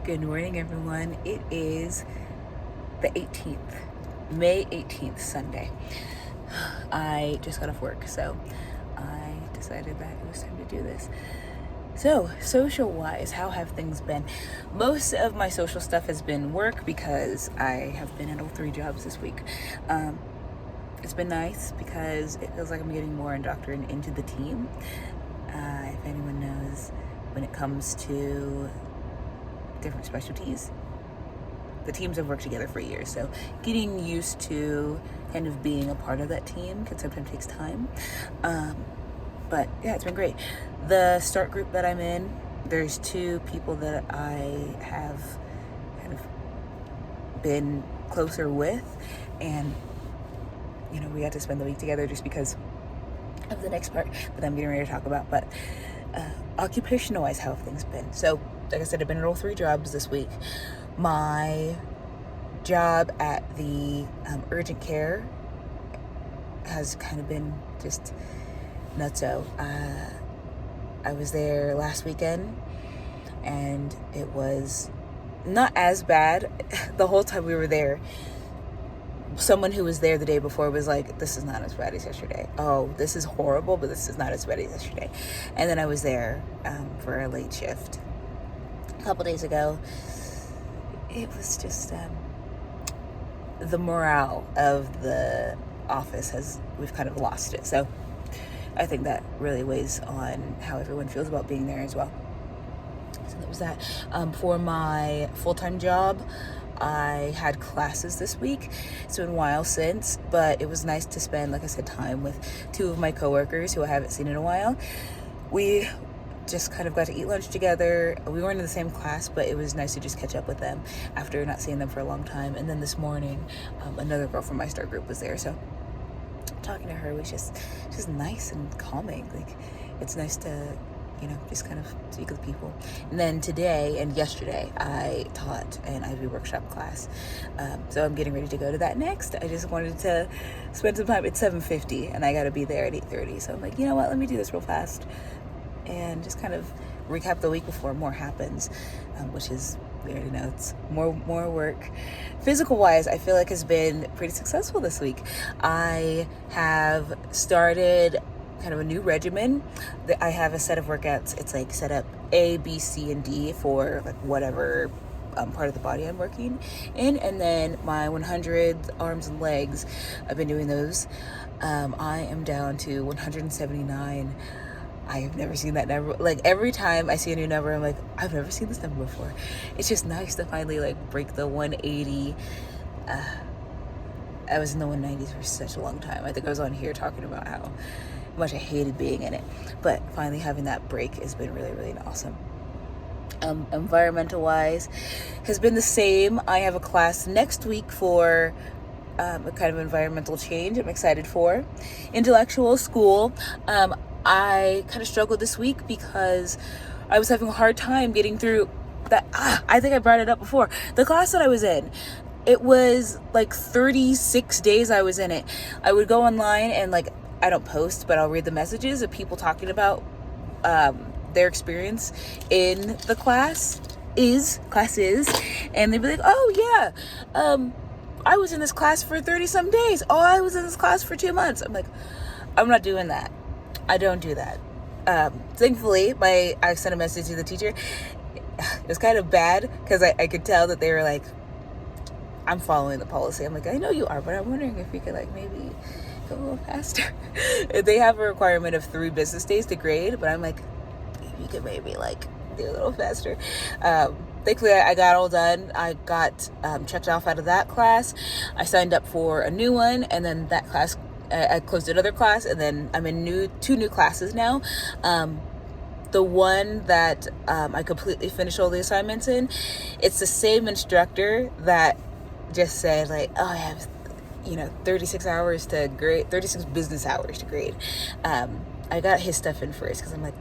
Good morning, everyone. It is the 18th, May 18th, Sunday. I just got off work, so I decided that it was time to do this. So, social-wise, how have things been? Most of my social stuff has been work because I have been at all three jobs this week. It's been nice because it feels like I'm getting more indoctrinated into the team. If anyone knows, when it comes to different specialties, the teams have worked together for years, so getting used to kind of being a part of that team can sometimes takes time. But yeah, it's been great. The start group that I'm in, there's two people that I have kind of been closer with, and we got to spend the week together just because of the next part that I'm getting ready to talk about. But occupational wise, how have things been? So like I said, I've been at all three jobs this week. My job at the urgent care has kind of been just nutso. I was there last weekend, and it was not as bad. The whole time we were there, someone who was there the day before was like, this is not as bad as yesterday. Oh, this is horrible, but this is not as bad as yesterday. And then I was there for a late shift a couple days ago. It was just the morale of the office we've kind of lost it. So I think that really weighs on how everyone feels about being there as well. So that was that. For my full-time job, I had classes this week. It's been a while since, but it was nice to spend, like I said, time with two of my coworkers who I haven't seen in a while. We just kind of got to eat lunch together. We weren't in the same class, but it was nice to just catch up with them after not seeing them for a long time. And then this morning, another girl from my start group was there, so talking to her was just nice and calming. Like, it's nice to just kind of speak with people. And then today and yesterday I taught an Ivy workshop class, so I'm getting ready to go to that next. I just wanted to spend some time. It's 7:50 and I got to be there at 8:30, so I'm like, you know what, let me do this real fast and just kind of recap the week before more happens, which is, we already know, it's more work. Physical wise, I feel like has been pretty successful this week. I have started kind of a new regimen. I have a set of workouts. It's like set up A, B, C, and D for like whatever part of the body I'm working in. And then my 100 arms and legs, I've been doing those. I am down to 179. I have never seen that number. Like, every time I see a new number, I'm like, I've never seen this number before. It's just nice to finally like break the 180. I was in the 190s for such a long time. I think I was on here talking about how much I hated being in it, but finally having that break has been really, really awesome. Environmental wise has been the same. I have a class next week for a kind of environmental change I'm excited for. Intellectual school, I kind of struggled this week because I was having a hard time getting through that. I think I brought it up before. The class that I was in, it was like 36 days I was in it. I would go online and like, I don't post, but I'll read the messages of people talking about their experience in the classes, and they'd be like, oh yeah, I was in this class for 30 some days. Oh, I was in this class for 2 months. I'm like, I'm not doing that. I don't do that. Thankfully, I sent a message to the teacher. It was kind of bad because I could tell that they were like, I'm following the policy. I'm like, I know you are, but I'm wondering if you could like maybe go a little faster. They have a requirement of 3 business days to grade, but I'm like, you could maybe like do a little faster. Thankfully, I got all done. I got checked off out of that class. I signed up for a new one, and then that class, I closed another class, and then I'm in 2 new classes now. The one that I completely finished all the assignments in, it's the same instructor that just said like, oh, I have 36 hours to grade, 36 business hours to grade. I got his stuff in first because I'm like,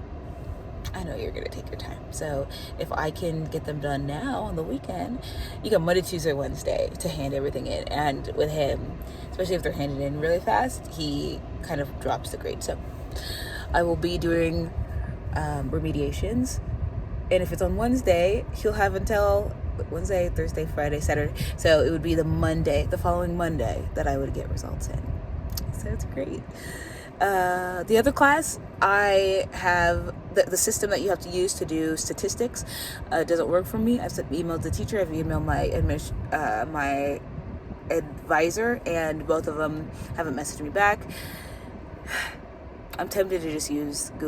I know you're going to take your time. So if I can get them done now on the weekend, you got Monday, Tuesday, Wednesday to hand everything in. And with him, especially if they're handed in really fast, he kind of drops the grade. So I will be doing remediations And if it's on Wednesday, he'll have until Wednesday, Thursday, Friday, Saturday. So it would be the following Monday, that I would get results in. So it's great. The other class, I have the system that you have to use to do statistics doesn't work for me. I've emailed the teacher, I've emailed my advisor, and both of them haven't messaged me back. I'm tempted to just use Google